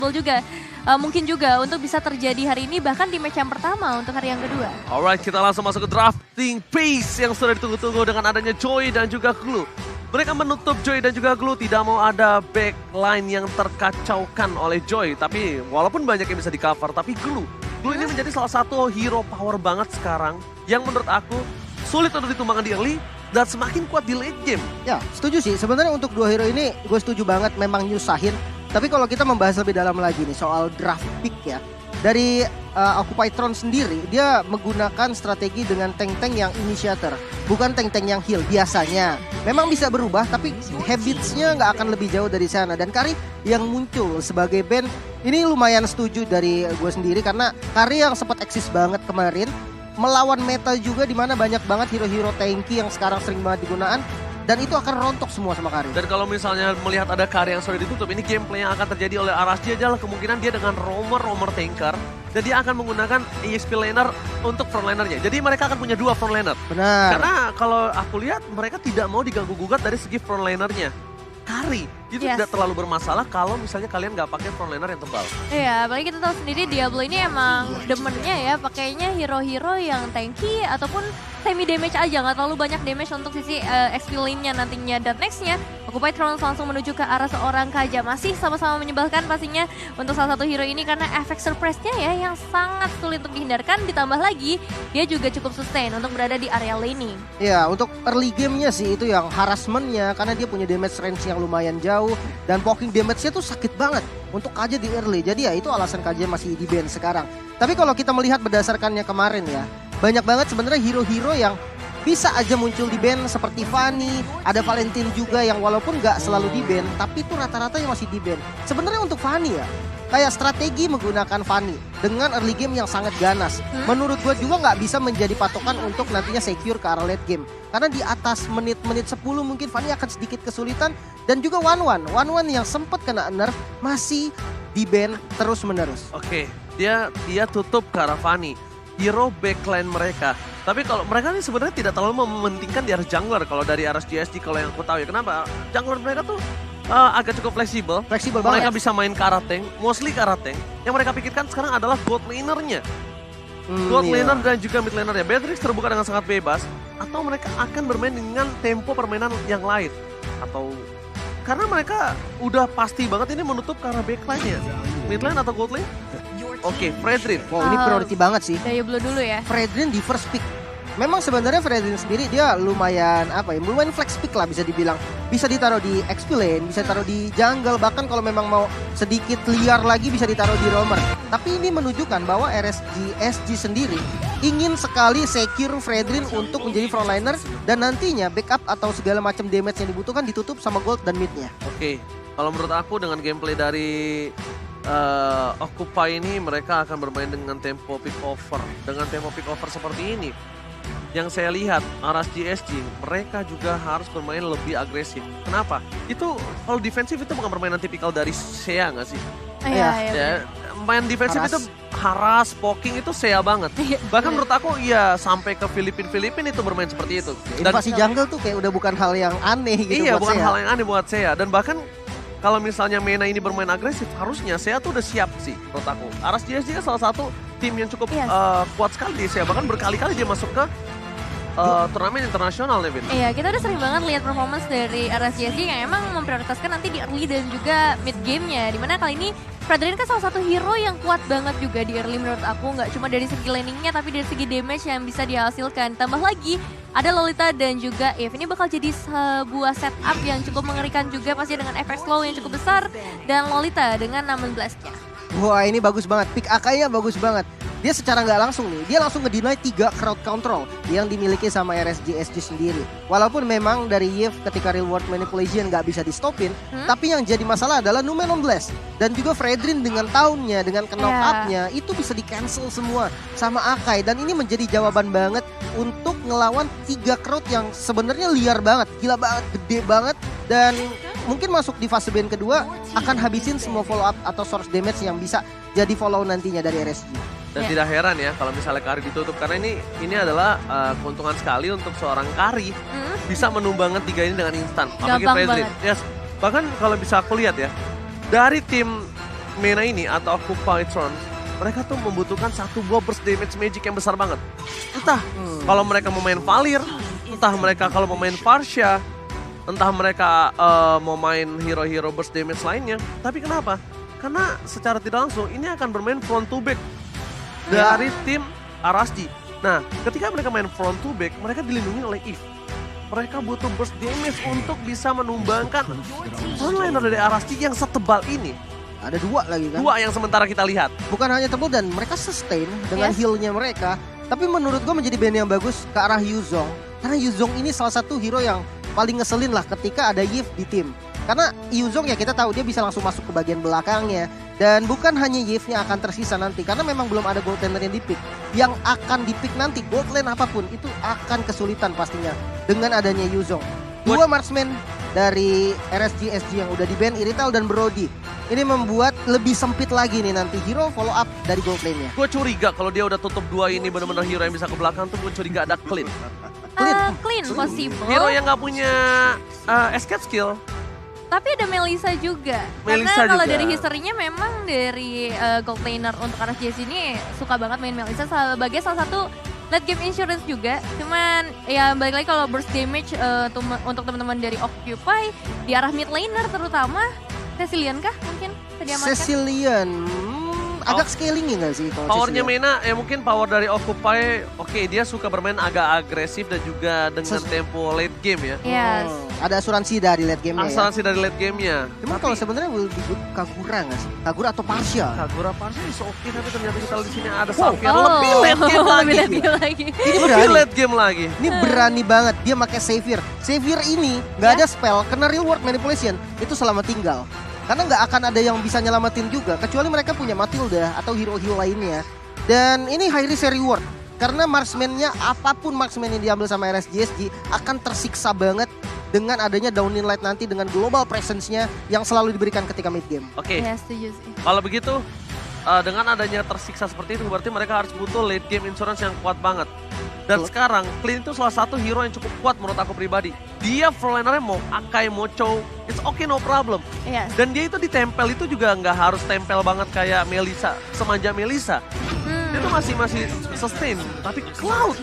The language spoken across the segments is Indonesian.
possible juga. Mungkin juga untuk bisa terjadi hari ini bahkan di match yang pertama untuk hari yang kedua. Alright, kita langsung masuk ke drafting pace yang sudah ditunggu-tunggu dengan adanya Joy dan juga Glue. Mereka menutup Joy dan juga Glue, tidak mau ada backline yang terkacaukan oleh Joy. Tapi walaupun banyak yang bisa di cover, tapi Glue ini menjadi salah satu hero power banget sekarang. Yang menurut aku sulit untuk ditumbangkan di early dan semakin kuat di late game. Ya, setuju sih. Sebenarnya untuk dua hero ini gue setuju banget memang nyusahin. Tapi kalau kita membahas lebih dalam lagi nih soal draft pick ya. Dari Occupytron sendiri, dia menggunakan strategi dengan tank-tank yang initiator. Bukan tank-tank yang heal biasanya. Memang bisa berubah, tapi habitsnya nggak akan lebih jauh dari sana. Dan Kari yang muncul sebagai band, ini lumayan setuju dari gue sendiri. Karena Kari yang sempat eksis banget kemarin, melawan meta juga di mana banyak banget hero-hero tanky yang sekarang sering banget digunakan. Dan itu akan rontok semua sama Kari. Dan kalau misalnya melihat ada Kari yang sudah ditutup, ini gameplay yang akan terjadi oleh Arashi adalah kemungkinan dia dengan roamer tanker. Dan dia akan menggunakan EXP laner untuk frontlinernya. Jadi mereka akan punya dua frontliner. Benar. Karena kalau aku lihat mereka tidak mau diganggu-gugat dari segi frontlinernya. Kari itu tidak terlalu bermasalah kalau misalnya kalian nggak pakai frontliner yang tebal. Iya, apalagi kita tahu sendiri Diablo ini emang demennya ya pakainya hero-hero yang tanky ataupun semi damage aja, nggak terlalu banyak damage untuk sisi XP lane-nya nantinya. Dan next-nya, Occupytron langsung menuju ke arah seorang Kaja. Masih sama-sama menyebalkan pastinya untuk salah satu hero ini karena efek surprise-nya ya yang sangat sulit untuk dihindarkan. Ditambah lagi, dia juga cukup sustain untuk berada di area laning. Ya, untuk early game-nya sih itu yang harassment-nya karena dia punya damage range yang lumayan jauh dan poking damage-nya tuh sakit banget untuk Kaja di early. Jadi ya itu alasan Kaja masih di ban sekarang. Tapi kalau kita melihat berdasarkannya kemarin ya, banyak banget sebenarnya hero-hero yang bisa aja muncul di ban seperti Fanny, ada Valentine juga yang walaupun nggak selalu di ban, tapi itu rata-rata yang masih di ban. Sebenarnya untuk Fanny ya, kayak strategi menggunakan Fanny dengan early game yang sangat ganas. Menurut gue juga nggak bisa menjadi patokan untuk nantinya secure ke arah late game. Karena di atas menit-menit 10 mungkin Fanny akan sedikit kesulitan. Dan juga One yang sempat kena nerf masih di ban terus-menerus. Oke, dia tutup ke arah Fanny. Hero backline mereka. Tapi kalau mereka ini sebenarnya tidak terlalu mementingkan di arah jungler kalau dari arah GSG kalau yang aku tahu ya. Kenapa? Jungler mereka tuh agak cukup fleksibel. Fleksibel mereka banget. bisa main ke arah tank, mostly ke arah tank. Yang mereka pikirkan sekarang adalah bot laner-nya. Bot laner dan juga mid laner-nya. Beatrix terbuka dengan sangat bebas. Atau mereka akan bermain dengan tempo permainan yang lain. Atau karena mereka udah pasti banget ini menutup ke arah backline-nya. Mid lane atau gold lane? Oke, Fredrin. Wow, ini priority banget sih. Diablo dulu ya. Fredrin di first pick. Memang sebenarnya Fredrin sendiri dia lumayan lumayan flex pick lah bisa dibilang. Bisa ditaruh di XP lane, bisa ditaruh di jungle, bahkan kalau memang mau sedikit liar lagi bisa ditaruh di roamer. Tapi ini menunjukkan bahwa SG sendiri ingin sekali secure Fredrin untuk menjadi frontliner dan nantinya backup atau segala macam damage yang dibutuhkan ditutup sama gold dan midnya. Oke, kalau menurut aku dengan gameplay dari Occupy ini mereka akan bermain dengan tempo pick over. Dengan tempo pick over seperti ini, yang saya lihat Aras GSG mereka juga harus bermain lebih agresif. Kenapa? Itu kalau defensif itu bukan permainan tipikal dari Sea nggak sih? Iya. Main defensif itu haras, poking itu Sea banget. Bahkan menurut aku ya sampai ke Filipina itu bermain seperti itu. Dan Invasi jungle tuh kayak udah bukan hal yang aneh gitu iya, buat bukan saya. hal yang aneh buat Sea. Dan bahkan kalau misalnya Mena ini bermain agresif, harusnya Sea tuh udah siap sih menurut aku. Aras GSG kan salah satu tim yang cukup kuat sekali di Sea. Bahkan berkali-kali dia masuk ke turnamen internasional nih, Vin. Iya, kita udah sering banget lihat performance dari Aras GSG yang emang memprioritaskan nanti di early dan juga mid game-nya. Dimana kali ini Fredrin kan salah satu hero yang kuat banget juga di early menurut aku. Nggak cuma dari segi laning-nya tapi dari segi damage yang bisa dihasilkan. Tambah lagi ada Lolita dan juga Eve. Ini bakal jadi sebuah setup yang cukup mengerikan juga pasti dengan efek slow yang cukup besar. Dan Lolita dengan Namen Blast-nya. Wah, ini bagus banget, pick AK-nya bagus banget. Dia secara nggak langsung nih, dia langsung ngedeny 3 crowd control yang dimiliki sama RSG sendiri. Walaupun memang dari Yves ketika real world manipulation nggak bisa di stopin, tapi yang jadi masalah adalah Numenon Blast. Dan juga Fredrin dengan tahunnya, dengan knock up-nya, itu bisa di cancel semua sama Akai. Dan ini menjadi jawaban banget untuk ngelawan 3 crowd yang sebenarnya liar banget, gila banget, gede banget. Dan mungkin masuk di fase ban kedua akan habisin semua follow up atau source damage yang bisa jadi follow nantinya dari RSG. Dan tidak heran ya kalau misalnya Kari ditutup karena ini adalah keuntungan sekali untuk seorang Kari bisa menumbangkan 3 ini dengan instan. Apalagi Gampang Fredrin. banget. Yes. Bahkan kalau bisa aku lihat ya, dari tim Mena ini atau Occupytron, mereka tuh membutuhkan satu buah burst damage magic yang besar banget. Entah kalau mereka mau main Valir, entah mereka kalau mau main Farsha, entah mereka mau main hero-hero burst damage lainnya. Tapi kenapa? Karena secara tidak langsung ini akan bermain front to back dari tim RSG. Nah, ketika mereka main front to back, mereka dilindungi oleh Eve. Mereka butuh burst damage untuk bisa menumbangkan frontliner dari RSG yang setebal ini. Ada dua lagi kan. Dua yang sementara kita lihat. Bukan hanya tebal dan mereka sustain dengan Yes. heal-nya mereka. Tapi menurut gue menjadi band yang bagus ke arah Yuzong. Karena Yuzong ini salah satu hero yang paling ngeselin lah ketika ada Yves di tim. Karena Yuzong ya kita tahu dia bisa langsung masuk ke bagian belakangnya. Dan bukan hanya Yves-nya akan tersisa nanti. Karena memang belum ada gold laner yang di-pick. Yang akan di-pick nanti gold lane apapun itu akan kesulitan pastinya. Dengan adanya Yuzong. Dua marksman dari RSG-SG yang udah di-ban, Irithel dan Brody. Ini membuat lebih sempit lagi nih nanti hero follow up dari gold lane-nya. Gue curiga kalau dia udah tutup dua ini benar-benar hero yang bisa ke belakang tuh gue curiga ada Clean. Clean possible. Hero yang nggak punya escape skill. Tapi ada Melissa juga. Melissa Karena kalau juga. dari historinya memang dari gold laner untuk RSGS ini suka banget main Melissa sebagai salah satu late game insurance juga. Cuman ya balik lagi kalau burst damage untuk teman-teman dari Occupy di arah mid laner terutama Cecilian kah mungkin terdiamankan? Cecilian agak scaling nggak sih kalau Powernya Cecilian? Mena, mungkin power dari Occupy, oke dia suka bermain agak agresif dan juga dengan tempo late game ya. Yes. Ada asuransi dari late game-nya ya. Asuransi dari late gamenya. Cuman kalau sebenarnya will be good Kagura nggak sih? Kagura atau Parsha? Kagura Parsha is oke tapi ternyata kita lihat di sini ada Wow. Xavier lebih late game Lebih lagi. late game lagi. Ini Lebih berani. late game lagi. Ini berani banget dia pakai Xavier. Xavier ini nggak Ya. ada spell, kena real world manipulation itu selama tinggal. Karena nggak akan ada yang bisa nyelamatin juga, kecuali mereka punya Matilda atau hero-hero lainnya. Dan ini high risk reward. Karena marksman-nya, apapun marksman yang diambil sama RSGSG akan tersiksa banget dengan adanya Downing Light nanti dengan global presence-nya yang selalu diberikan ketika mid game. Oke, Ya setuju sih. kalau begitu dengan adanya tersiksa seperti itu berarti mereka harus butuh late game insurance yang kuat banget. Dan Betul. sekarang Clean itu salah satu hero yang cukup kuat menurut aku pribadi. Dia frontlinernya mau Akai, mau Chow, it's okay no problem. Yes. Dan dia itu ditempel itu juga nggak harus tempel banget kayak Melissa, semanja Melissa. Dia tuh masih sustain. Tapi Cloud,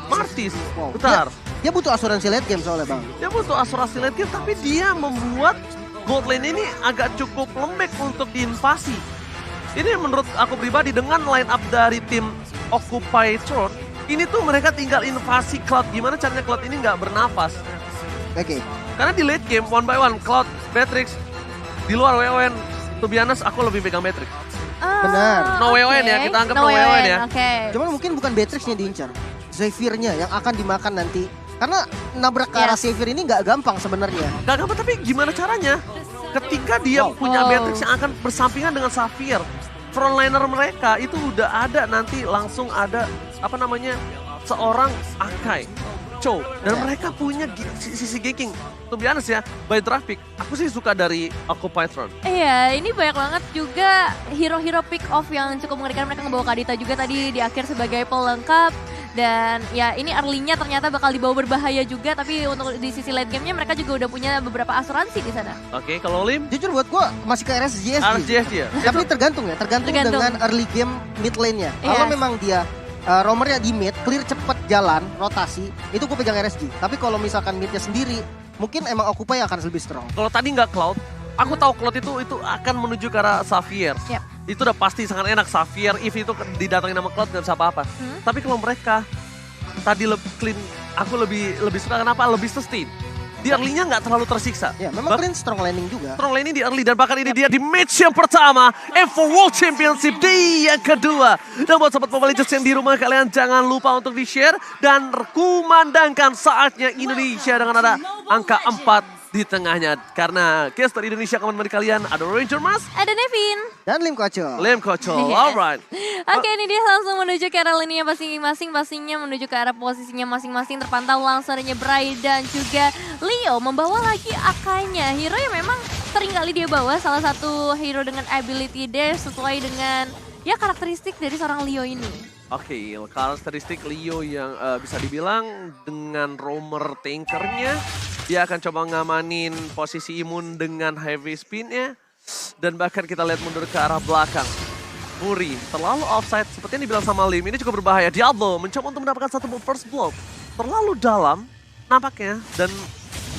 Martis, Wow. bentar. Dia butuh asuransi late game soalnya bang. Dia butuh asuransi late game, tapi dia membuat gold lane ini agak cukup lembek untuk diinvasi. Ini menurut aku pribadi dengan line up dari tim Occupytron, ini tuh mereka tinggal invasi Cloud. Gimana caranya Cloud ini nggak bernafas? Oke. Karena di late game, one by one, Cloud, Beatrix, di luar WON, to be honest, aku lebih pegang Beatrix. Benar. No WON ya, kita anggap no WON ya. Oke. Cuman mungkin bukan Beatrix-nya diincar, Xavier-nya yang akan dimakan nanti. Karena nabrak ke arah Yes. Xavier ini nggak gampang sebenarnya. Gak gampang, tapi gimana caranya? Ketika dia punya Beatrix yang akan bersampingan dengan Xavier, frontliner mereka itu udah ada nanti langsung ada apa namanya seorang Akai, Chow, dan mereka punya sisi ganking. To be honest ya, by draft pick, aku sih suka dari Occupytron. Iya, ini banyak banget juga hero-hero pick off yang cukup mengerikan. Mereka ngebawa Kadita juga tadi di akhir sebagai pelengkap. Dan ya ini early-nya ternyata bakal dibawa berbahaya juga. Tapi untuk di sisi late game-nya mereka juga udah punya beberapa asuransi di sana. Oke, kalau Lim, Jujur buat gue masih ke RSGSG. RSGSG ya. Tapi tergantung ya, tergantung dengan early game mid lane-nya. Kalau Yes. memang dia roamernya di mid, clear cepet jalan, rotasi, itu gue pegang RSG. Tapi kalau misalkan midnya sendiri, mungkin emang Occupy akan lebih strong. Kalau tadi nggak Cloud, aku tahu Cloud itu akan menuju ke arah Xavier. Yep. Itu udah pasti sangat enak. Xavier, Eve itu didatangin nama Cloud nggak bisa apa-apa. Tapi kalau mereka tadi Clean, aku lebih suka kenapa? Lebih sustain. Di early-nya nggak terlalu tersiksa. Ya, memang clean strong landing juga. Strong lane ini di early dan bahkan ini dia di match yang pertama F4 World Championship di yang kedua. Dan buat sobat Mobile Legends yang di rumah kalian jangan lupa untuk di-share dan kumandangkan saatnya Indonesia dengan ada angka 4 di tengahnya. Karena caster Indonesia akan menemani kalian ada Ranger Mas, Ada Nevin. Dan Lim Koco. Lem Kocol, Yes. alright. Oke, ini dia langsung menuju ke arah lini masing-masing. Pastinya menuju ke arah posisinya masing-masing. Terpantau langsung adanya Bray dan juga Leo membawa lagi Akainya. Hero yang memang sering kali dia bawa. Salah satu hero dengan ability dash sesuai dengan ya karakteristik dari seorang Leo ini. Oke, karakteristik Leo yang bisa dibilang dengan roamer tankernya, dia akan coba ngamanin posisi imun dengan heavy spinnya. Dan bahkan kita lihat mundur ke arah belakang. Muri terlalu offside, seperti yang dibilang sama Lim, ini cukup berbahaya. Diablo mencoba untuk mendapatkan satu first blood. Terlalu dalam nampaknya, dan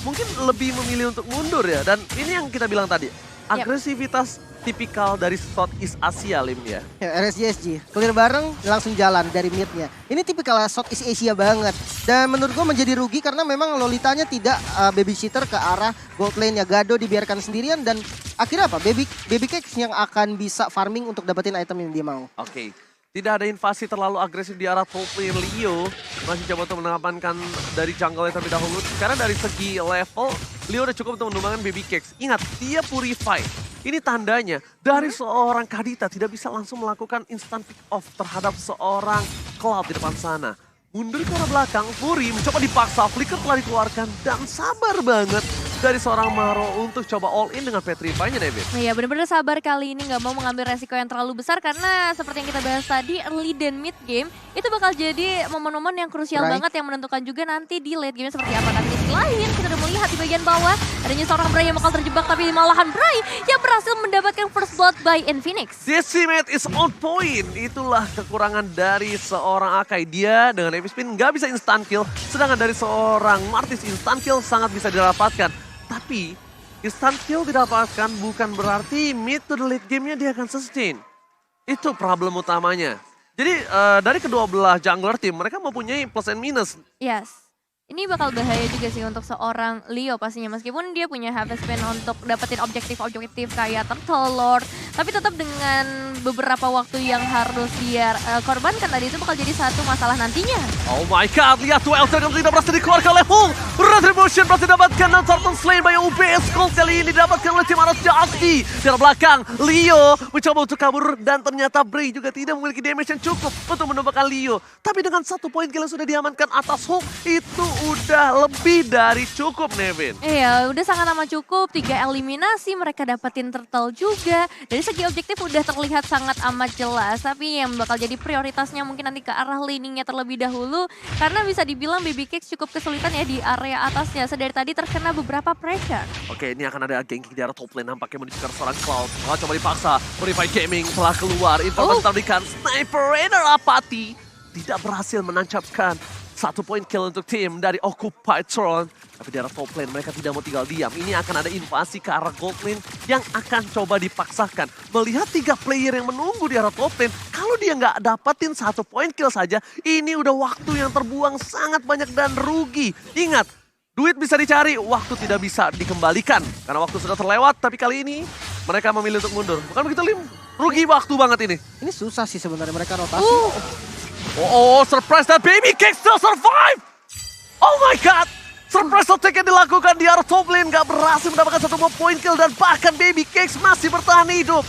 mungkin lebih memilih untuk mundur ya. Dan ini yang kita bilang tadi, agresivitas tipikal dari Southeast Asia, Lim ya. Ya, RSGSG, clear bareng langsung jalan dari midnya. Ini tipikal Southeast Asia banget. Dan menurut gue menjadi rugi karena memang Lolitanya tidak babysitter ke arah gold lane-nya. Gado dibiarkan sendirian dan akhirnya apa? Baby Cakes yang akan bisa farming untuk dapetin item yang dia mau. Oke. Tidak ada invasi terlalu agresif di arah top lane. Leo masih coba untuk mengamankan dari jungle terlebih dahulu. Karena dari segi level, Leo udah cukup untuk menumbangkan Baby Cakes. Ingat, dia purify. Ini tandanya dari seorang Kadita tidak bisa langsung melakukan instant pick off terhadap seorang Cloud di depan sana. Mundur ke arah belakang, Fury mencoba dipaksa, flicker telah dikeluarkan dan sabar banget dari seorang Maro untuk coba all in dengan Petrify-nya, David. Iya, benar-benar sabar kali ini, nggak mau mengambil resiko yang terlalu besar karena seperti yang kita bahas tadi, early dan mid game itu bakal jadi momen-momen yang krusial banget yang menentukan juga nanti di late game seperti apa. Tapi di sisi lain kita udah melihat di bagian bawah adanya seorang Bray yang bakal terjebak, tapi malahan Bray yang berhasil mendapatkan first blood by Infinix. Decimate is on point. Itulah kekurangan dari seorang Akai. Dia dengan heavy spin nggak bisa instant kill, sedangkan dari seorang Martis instant kill sangat bisa didapatkan. Tapi instant kill didapatkan bukan berarti mid to the late game-nya dia akan sustain. Itu problem utamanya. Jadi dari kedua belah jungler tim mereka mempunyai plus and minus. Yes. Ini bakal bahaya juga sih untuk seorang Leo pastinya, meskipun dia punya harvest spin untuk dapetin objektif-objektif kayak Turtle Lord, tapi tetap dengan beberapa waktu yang harus dia korbankan tadi itu bakal jadi satu masalah nantinya. Oh my god, lihat duel yang tidak berhasil dikeluarkan oleh Hung. Retribution berhasil didapatkan dan Turtle slain by UBS Gold kali ini didapatkan oleh tim Aras Jaki. Di belakang, Leo mencoba untuk kabur dan ternyata Bray juga tidak memiliki damage yang cukup untuk menembakkan Leo. Tapi dengan satu poin kill yang sudah diamankan atas Hung, itu udah lebih dari cukup, Nevin. Iya, udah sangat amat cukup. 3 eliminasi, mereka dapetin turtle juga. Dari segi objektif udah terlihat sangat amat jelas. Tapi yang bakal jadi prioritasnya mungkin nanti ke arah laningnya terlebih dahulu. Karena bisa dibilang Baby Cakes cukup kesulitan ya di area atasnya. Sedari tadi terkena beberapa pressure. Oke, ini akan ada ganking di arah top lane. Nampaknya menuju ke arah seorang Cloud. Cloud coba dipaksa. Purify Gaming telah keluar. Informasi terberikan. Sniper Raider Apathy tidak berhasil menancapkan 1 poin kill untuk tim dari Occupied Throne. Tapi di arah top lane mereka tidak mau tinggal diam. Ini akan ada invasi ke arah gold lane yang akan coba dipaksakan. Melihat 3 player yang menunggu di arah top lane, kalau dia nggak dapetin 1 poin kill saja, ini udah waktu yang terbuang sangat banyak dan rugi. Ingat, duit bisa dicari, waktu tidak bisa dikembalikan. Karena waktu sudah terlewat, tapi kali ini mereka memilih untuk mundur. Bukan begitu, Lim? Rugi waktu banget ini. Ini susah sih sebenarnya mereka rotasi. Oh, surprise that Baby Cakes still survive! Oh my god! Surprise attack yang dilakukan di arah top lane gak berhasil mendapatkan 1 poin kill dan bahkan Baby Cakes masih bertahan hidup.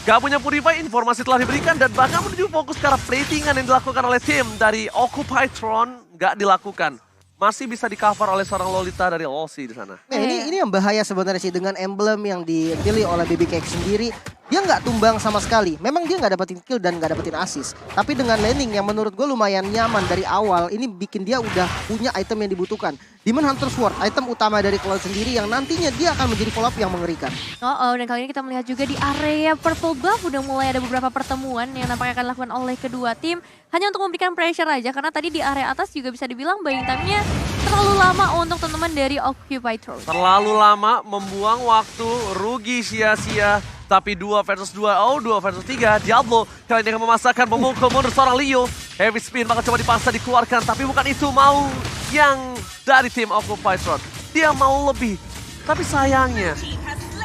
Gak punya Purify, informasi telah diberikan dan bahkan menuju fokus ke arah platingan yang dilakukan oleh tim dari Occupied Throne gak dilakukan. Masih bisa di-cover oleh seorang Lolita dari Losi di sana. Nah, ini yang bahaya sebenarnya sih dengan emblem yang dipilih oleh Baby Cakes sendiri. Dia nggak tumbang sama sekali. Memang dia nggak dapetin kill dan nggak dapetin assist. Tapi dengan laning yang menurut gue lumayan nyaman dari awal, ini bikin dia udah punya item yang dibutuhkan. Demon Hunter Sword, item utama dari Cloud sendiri yang nantinya dia akan menjadi follow up yang mengerikan. Dan kali ini kita melihat juga di area Purple Buff udah mulai ada beberapa pertemuan yang nampaknya akan dilakukan oleh kedua tim. Hanya untuk memberikan pressure aja, karena tadi di area atas juga bisa dibilang buying time-nya terlalu lama untuk teman-teman dari Occupied Throne. Terlalu lama, membuang waktu, rugi sia-sia. Tapi 2 versus 2, 2 versus 3, Diablo kali ini akan memasakkan memukul mundur seorang Leo. Heavy spin bakal coba dipaksa dikeluarkan, tapi bukan itu mau yang dari tim Occupied Throne. Dia mau lebih, tapi sayangnya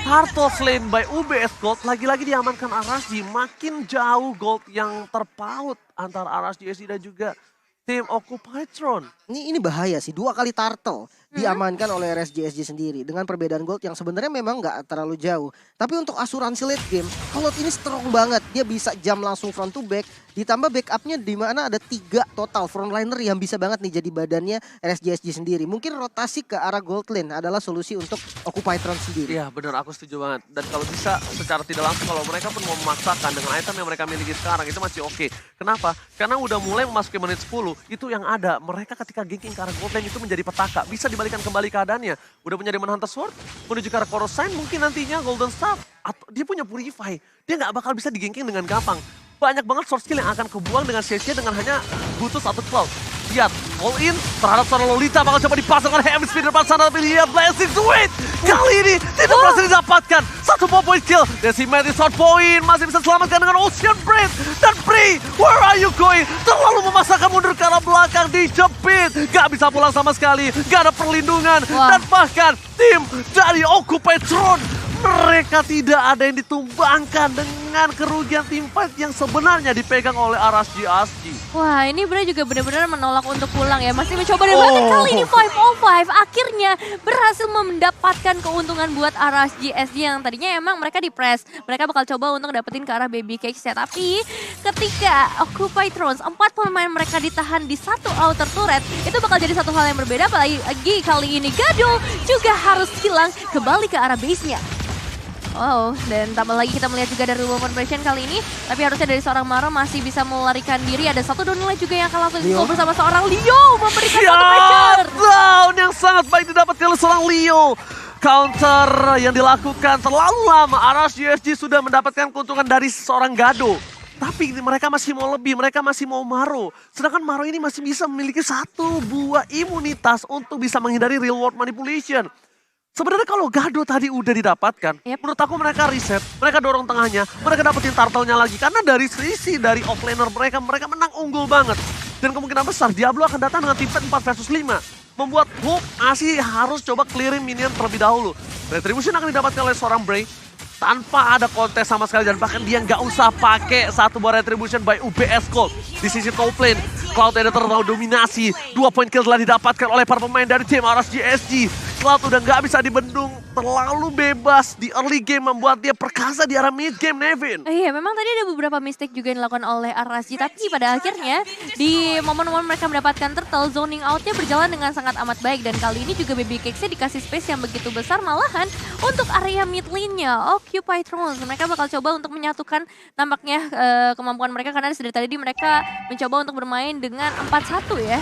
Turtle slain by UBS Gold, lagi-lagi diamankan Arasji. Makin jauh gold yang terpaut antara Arasji dan juga tim Occupied Throne. Ini bahaya sih, 2 kali turtle diamankan oleh RSGSG sendiri. Dengan perbedaan gold yang sebenarnya memang nggak terlalu jauh. Tapi untuk asuransi late game, Cloud ini strong banget. Dia bisa jam langsung front to back. Ditambah backupnya di mana ada 3 total frontliner yang bisa banget nih jadi badannya RSGSG sendiri. Mungkin rotasi ke arah gold lane adalah solusi untuk Occupied Throne sendiri. Iya benar, aku setuju banget. Dan kalau bisa secara tidak langsung, kalau mereka pun mau memaksakan dengan item yang mereka miliki sekarang, itu masih oke. Kenapa? Karena udah mulai memasuki menit 10, itu yang ada. Mereka ketika ganking ke arah gold lane itu menjadi petaka. Bisa mengembalikan kembali keadaannya. Udah punya Demon Hunter Sword, menuju ke arah Corosine, mungkin nantinya Golden Staff. Atau dia punya Purify, dia nggak bakal bisa digengking dengan gampang. Banyak banget sword skill yang akan kebuang dengan sia-sia dengan hanya butuh satu cloud. Lihat, all in terhadap seorang Lolita bakal coba dipasangkan heavy speed depan sana, tapi lihat Blessing Sweet kali ini tidak berhasil didapatkan. Satu point kill, Decimated short point, masih bisa selamatkan dengan Ocean Breath. Dan Bree, where are you going? Terlalu memaksakan mundur ke arah belakang, dijepit. Gak bisa pulang sama sekali, gak ada perlindungan. Dan bahkan tim dari Occupy Throne, mereka tidak ada yang ditumbangkan dengan kerugian tim fight yang sebenarnya dipegang oleh RSG Asgi. Wah, ini Bray juga benar-benar menolak untuk pulang ya. Masih mencoba dan bahkan kali ini 5-on-5 akhirnya berhasil mendapatkan keuntungan buat RSG SG yang tadinya emang mereka di-press. Mereka bakal coba untuk dapetin ke arah Baby Cakes ya. Tapi ketika Occupy Thrones, 4 pemain mereka ditahan di satu outer turret, itu bakal jadi satu hal yang berbeda. Apalagi kali ini Gado juga harus hilang kembali ke arah base-nya. Wow, dan tambah lagi kita melihat juga dari Woman Version kali ini. Tapi harusnya dari seorang Maro masih bisa melarikan diri. Ada satu Donila juga yang akan langsung go bersama seorang Leo memberikan satu pressure. Down yang sangat baik didapatkan oleh seorang Leo. Counter yang dilakukan terlalu lama. RSG sudah mendapatkan keuntungan dari seorang Gado. Tapi mereka masih mau lebih, mereka masih mau Maro. Sedangkan Maro ini masih bisa memiliki satu buah imunitas untuk bisa menghindari real world manipulation. Sebenarnya kalau Gado tadi udah didapatkan, menurut aku mereka reset, mereka dorong tengahnya, mereka dapetin turtle-nya lagi. Karena dari sisi dari offlaner mereka menang unggul banget. Dan kemungkinan besar Diablo akan datang dengan tim fight 4 versus 5. Membuat Hope masih harus coba clearing minion terlebih dahulu. Retribution akan didapatkan oleh seorang Bray tanpa ada kontes sama sekali. Dan bahkan dia nggak usah pakai satu buah Retribution by UBS Gold. Di sisi top lane, Cloud Editor terlalu dominasi. 2 point kill telah didapatkan oleh para pemain dari tim RSG SG. Cloud udah nggak bisa dibendung, terlalu bebas di early game membuat dia perkasa di arah mid game, Nevin. Iya, memang tadi ada beberapa mistake juga yang dilakukan oleh RSG, tapi pada akhirnya di momen-momen mereka mendapatkan turtle, zoning outnya berjalan dengan sangat amat baik. Dan kali ini juga Baby Cakes-nya dikasih space yang begitu besar, malahan untuk area mid lane-nya Occupy Thrones. Mereka bakal coba untuk menyatukan tampaknya kemampuan mereka, karena dari tadi mereka mencoba untuk bermain dengan 4-1 ya.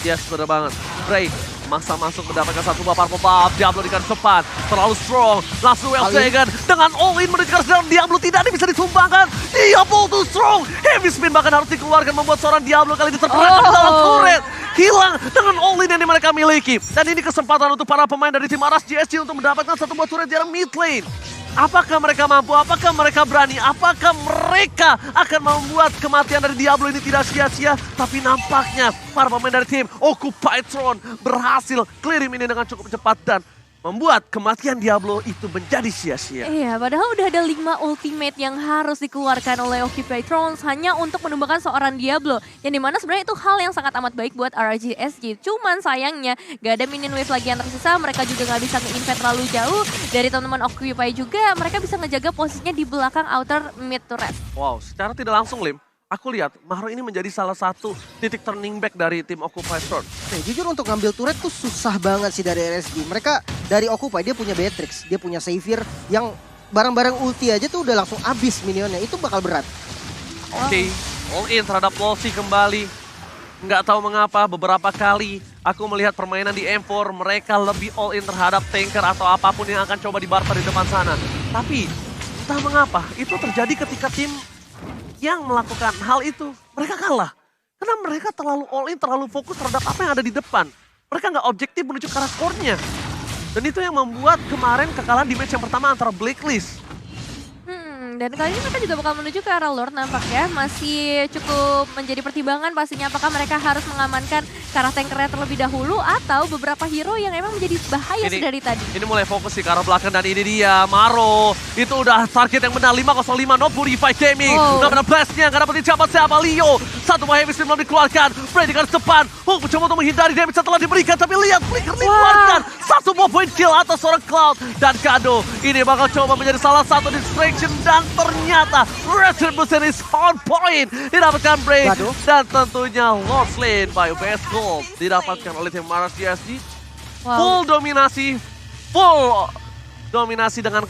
Yes, bener banget. Bray maksa masuk mendapatkan satu buah purple buff. Diablo di garis depan, terlalu strong. Langsung well taken dengan all in menuju garis depan. Diablo tidak bisa disumbangkan. Diablo too strong. Heavy spin bahkan harus dikeluarkan membuat seorang Diablo kali ini terperangkap di dalam turret. Hilang dengan all in yang mereka miliki. Dan ini kesempatan untuk para pemain dari tim RSG untuk mendapatkan satu buah turret di arah mid lane. Apakah mereka mampu? Apakah mereka berani? Apakah mereka akan membuat kematian dari Diablo ini tidak sia-sia? Tapi nampaknya para pemain dari tim Occupy Throne berhasil clearing ini dengan cukup cepat dan membuat kematian Diablo itu menjadi sia-sia. Iya, padahal udah ada 5 ultimate yang harus dikeluarkan oleh Occupy Thrones hanya untuk menumbangkan seorang Diablo. Yang dimana sebenarnya itu hal yang sangat amat baik buat RSG. Cuman sayangnya gak ada minion wave lagi yang tersisa, mereka juga gak bisa nge-invade terlalu jauh. Dari teman-teman Occupy juga, mereka bisa ngejaga posisinya di belakang outer mid turret. Wow, secara tidak langsung Lim, aku lihat Maro ini menjadi salah satu titik turning back dari tim Occupy Throne. Jujur untuk ngambil turret tuh susah banget sih dari RSG. Mereka dari Occupy dia punya Beatrix, dia punya Xayvier yang barang-barang ulti aja tuh udah langsung habis minionnya. Itu bakal berat. Oke, all in terhadap Losi kembali. Nggak tahu mengapa beberapa kali aku melihat permainan di M4 mereka lebih all in terhadap tanker atau apapun yang akan coba dibarter di depan sana. Tapi entah mengapa itu terjadi ketika tim yang melakukan hal itu, mereka kalah. Karena mereka terlalu all in, terlalu fokus terhadap apa yang ada di depan. Mereka nggak objektif menuju ke arah core-nya. Dan itu yang membuat kemarin kekalahan di match yang pertama antara Blacklist. Dan kali ini mereka juga bakal menuju ke arah Lord nampaknya. Masih cukup menjadi pertimbangan pastinya apakah mereka harus mengamankan ke arah tankernya terlebih dahulu atau beberapa hero yang emang menjadi bahaya sih dari tadi. Ini mulai fokus sih ke arah belakang dan ini dia Maro. Itu udah target yang benar 505 no Purify Gaming. Nggak benar blastnya, nggak dapetin siapa-siapa. Leo, satu buah heavy spin belum dikeluarkan. Brady di garis depan, Hook mencoba untuk menghindari damage setelah diberikan. Tapi lihat Flicker dikeluarkan. Satu buah point kill atas seorang Cloud. Dan Gado ini bakal coba menjadi salah satu distraction. Dan ternyata Retribution is on point. Didapatkan Bray. Dan tentunya Lost Lane by Best Gold. Didapatkan oleh tim RSG. Full dominasi. Full dominasi dengan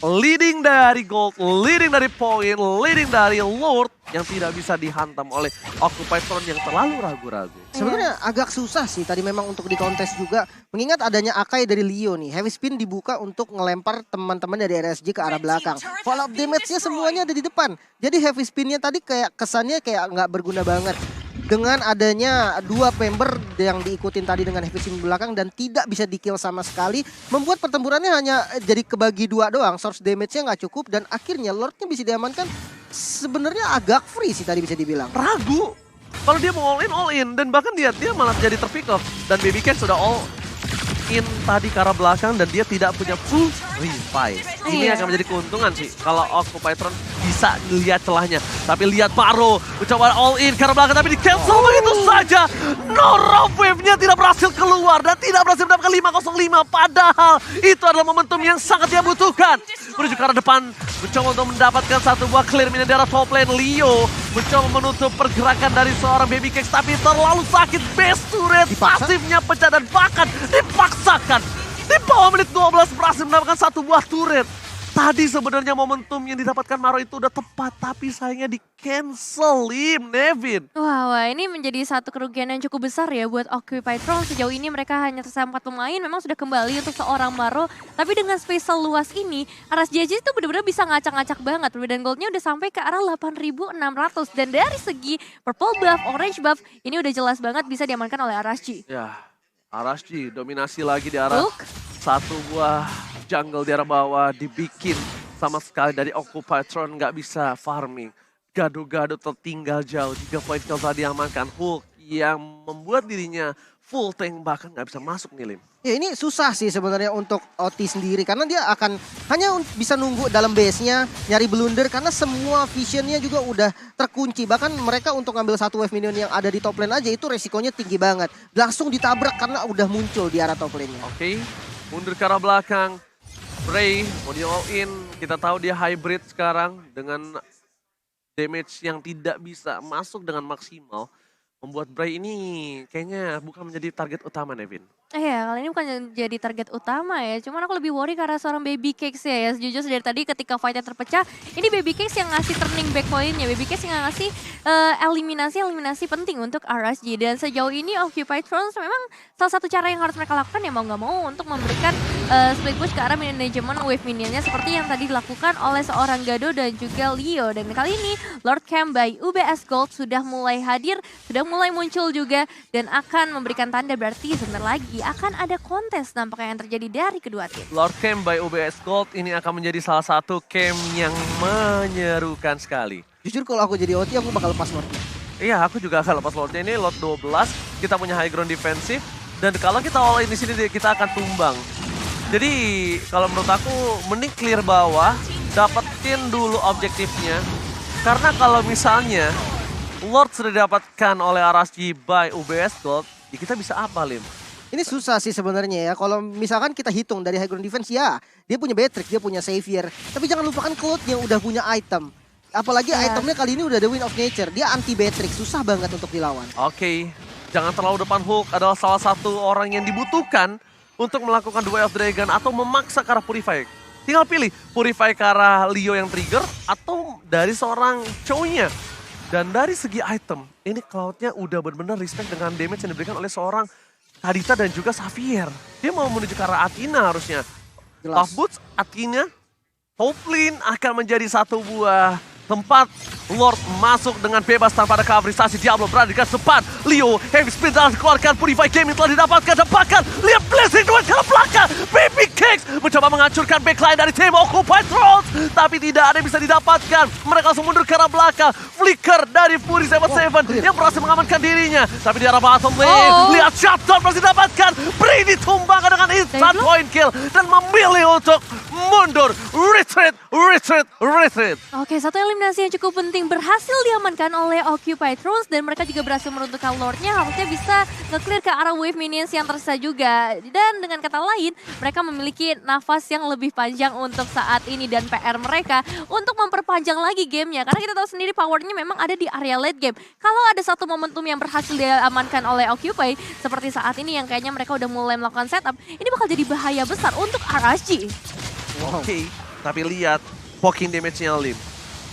leading dari gold, leading dari poin, leading dari Lord yang tidak bisa dihantam oleh Occupy Throne yang terlalu ragu-ragu. Sebenarnya agak susah sih tadi memang untuk di kontes juga. Mengingat adanya Akai dari Leo nih. Heavy spin dibuka untuk ngelempar teman-teman dari RSG ke arah belakang. Follow up damage-nya semuanya ada di depan. Jadi heavy spin-nya tadi kayak kesannya kayak nggak berguna banget. Dengan adanya dua member yang diikutin tadi dengan heavy spin belakang dan tidak bisa di-kill sama sekali. Membuat pertempurannya hanya jadi kebagi dua doang. Source damage-nya nggak cukup dan akhirnya Lord-nya bisa diamankan. Sebenarnya agak free sih tadi bisa dibilang. Ragu. Kalau dia mau all in dan bahkan dia malah jadi terpick off. Dan Baby Cat sudah all in tadi ke arah belakang dan dia tidak punya full revive. Ini akan menjadi keuntungan sih kalau Occupy Throne bisa lihat celahnya. Tapi lihat Maro mencoba all in ke arah belakang tapi di cancel begitu saja. Nora Wave-nya tidak berhasil keluar dan tidak berhasil mendapatkan 505. Padahal itu adalah momentum yang sangat dia butuhkan. Menuju ke arah depan, mencoba untuk mendapatkan satu buah clear minion dari top lane. Leo mencoba menutup pergerakan dari seorang Baby Cakes tapi terlalu sakit. Best turret pasifnya pecah dan bahkan dipaksakan. Di bawah menit 12 berhasil mendapatkan satu buah turret. Tadi sebenarnya momentum yang didapatkan Maro itu udah tepat, tapi sayangnya di cancel Nevin. Wah, ini menjadi satu kerugian yang cukup besar ya buat Occupy Throne. Sejauh ini mereka hanya tersisa 4 pemain, memang sudah kembali untuk seorang Maro. Tapi dengan space luas ini, Aras JJ itu benar-benar bisa ngacak-ngacak banget. Perbedaan goldnya udah sampai ke arah 8.600. Dan dari segi purple buff, orange buff, ini udah jelas banget bisa diamankan oleh Aras J. Ya, Aras J dominasi lagi di arah satu buah jungle di arah bawah dibikin sama sekali dari Occupy Throne nggak bisa farming. Gado-gado tertinggal jauh, 3 poin kill telah diamankan. Hulk yang membuat dirinya full tank bahkan nggak bisa masuk nih Lim. Ya ini susah sih sebenarnya untuk Oti sendiri karena dia akan hanya bisa nunggu dalam base-nya, nyari blunder karena semua vision-nya juga udah terkunci. Bahkan mereka untuk ngambil satu wave minion yang ada di top lane aja itu resikonya tinggi banget. Langsung ditabrak karena udah muncul di arah top lane-nya. Oke, mundur ke arah belakang. Bray mau di all in, kita tahu dia hybrid sekarang dengan damage yang tidak bisa masuk dengan maksimal. Membuat Bray ini kayaknya bukan menjadi target utama Nevin. Iya, kali ini bukan jadi target utama ya. Cuman aku lebih worry karena seorang Baby Cakes ya. Sejujurnya dari tadi ketika fightnya terpecah, ini Baby Cakes yang ngasih turning back pointnya. Baby Cakes yang ngasih eliminasi penting untuk RSG. Dan sejauh ini Occupy Throne memang salah satu cara yang harus mereka lakukan ya mau nggak mau untuk memberikan split push ke arah manajemen wave minionnya. Seperti yang tadi dilakukan oleh seorang Gado dan juga Leo. Dan kali ini Lord Camp by UBS Gold sudah mulai hadir, sudah mulai muncul juga. Dan akan memberikan tanda berarti sebentar lagi akan ada kontes nampaknya yang terjadi dari kedua tim. Lord Camp by UBS Gold ini akan menjadi salah satu camp yang menyerukan sekali. Jujur kalau aku jadi Oti aku bakal lepas Lord-nya. Iya, aku juga akan lepas Lordnya. Ini Lord 12, kita punya high ground defensif. Dan kalau kita all in di sini kita akan tumbang. Jadi kalau menurut aku mending clear bawah, dapetin dulu objektifnya. Karena kalau misalnya Lord sudah didapatkan oleh RSG by UBS Gold, ya kita bisa apa Lim? Ini susah sih sebenarnya ya. Kalau misalkan kita hitung dari high ground defense ya, dia punya Beatrix, dia punya Savior. Tapi jangan lupakan Cloud yang udah punya item. Apalagi itemnya kali ini udah ada Wind of Nature. Dia anti Beatrix, susah banget untuk dilawan. Oke, jangan terlalu depan. Hulk adalah salah satu orang yang dibutuhkan untuk melakukan Duel of Dragon atau memaksa ke arah Purify. Tinggal pilih Purify ke arah Leo yang trigger atau dari seorang Chow-nya. Dan dari segi item, ini Cloud-nya udah benar-benar respect dengan damage yang diberikan oleh seorang Kadita dan juga Xavier. Dia mau menuju ke arah Athena harusnya. Tough Boots, Athena, top lane akan menjadi satu buah tempat Lord masuk dengan bebas tanpa ada coverisasi. Diablo berada di garis depan. Leo, heavy spin telah dikeluarkan. Purify Gaming telah didapatkan. Dan bahkan lihat blessing duet ke belakang. Baby Cakes mencoba menghancurkan backline dari tim Occupy Throne. Tapi tidak ada yang bisa didapatkan. Mereka langsung mundur ke arah belakang. Flicker dari Fury 77 yang berhasil mengamankan dirinya. Tapi di arah bottom lane, lihat shutdown berhasil didapatkan. Bray ditumbangkan dengan instant point kill. Dan memilih untuk mundur. Retreat. Oke, satu eliminasi yang cukup penting berhasil diamankan oleh Occupy Throne. Dan mereka juga berhasil meruntuhkan Lordnya. Harusnya bisa nge-clear ke arah wave minions yang tersisa juga. Dan dengan kata lain, mereka memiliki nafas yang lebih panjang untuk saat ini. Dan PR mereka untuk memperpanjang lagi gamenya. Karena kita tahu sendiri powernya memang ada di area late game. Kalau ada satu momentum yang berhasil diamankan oleh Occupy, seperti saat ini yang kayaknya mereka udah mulai melakukan setup, ini bakal jadi bahaya besar untuk RSG. Oke. Tapi lihat poking damage-nya Lim.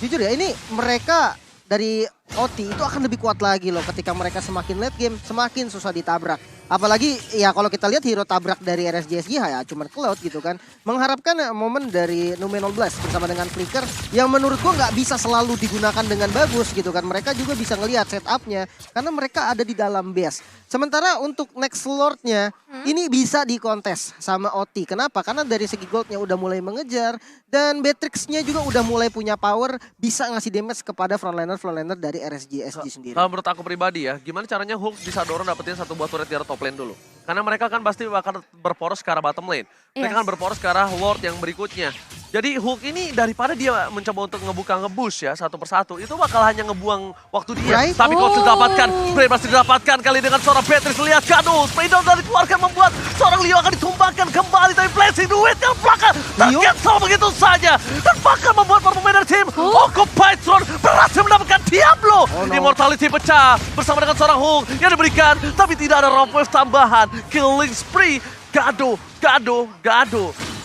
Jujur ya, ini mereka dari OT itu akan lebih kuat lagi loh ketika mereka semakin late game, semakin susah ditabrak. Apalagi ya kalau kita lihat hero tabrak dari RSGSG ya cuman Cloud gitu kan. Mengharapkan momen dari Numenor Blast bersama dengan Flicker yang menurut gua nggak bisa selalu digunakan dengan bagus gitu kan. Mereka juga bisa ngelihat setupnya karena mereka ada di dalam base. Sementara untuk next Lord-nya ini bisa dikontes sama OT. Kenapa? Karena dari segi goldnya udah mulai mengejar dan Beatrix-nya juga udah mulai punya power bisa ngasih damage kepada frontliner dari RSGSG sendiri. Kalau menurut aku pribadi ya, gimana caranya Hulk bisa dorong dapetin satu buah turret di arah top lane dulu. Karena mereka kan pasti akan berporos ke arah bottom lane. Mereka kan berporos ke arah Lord yang berikutnya. Jadi Hulk ini daripada dia mencoba untuk nge-bush ya satu persatu, itu bakal hanya ngebuang waktu dia. Right? Tapi kalau didapatkan, Bray masih didapatkan kali dengan seorang Beatrix. Lihat Kado, spray down dari keluarga membuat seorang Leo akan ditumbangkan kembali. Tapi blessing duit ke belakang, tercancel begitu saja. Dan bahkan membuat para pemain dari tim Occupy Throne berhasil mendapatkan Diablo. Immortality pecah bersama dengan seorang Hulk yang diberikan. Tapi tidak ada round wave tambahan. Killing spree, Gado.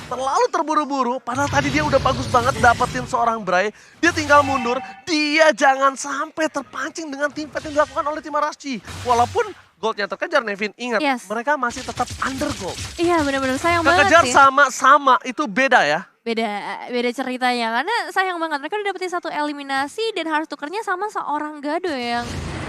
Terlalu terburu-buru, padahal tadi dia udah bagus banget dapetin seorang Bray. Dia tinggal mundur, dia jangan sampai terpancing dengan tim fight yang dilakukan oleh tim Arashi. Walaupun goldnya terkejar, Nevin, ingat mereka masih tetap under gold. Iya benar-benar sayang banget Terkejar sih. sama-sama, itu beda ya. Beda ceritanya karena sayang banget mereka udah dapetin satu eliminasi dan harus tukernya sama seorang Gado yang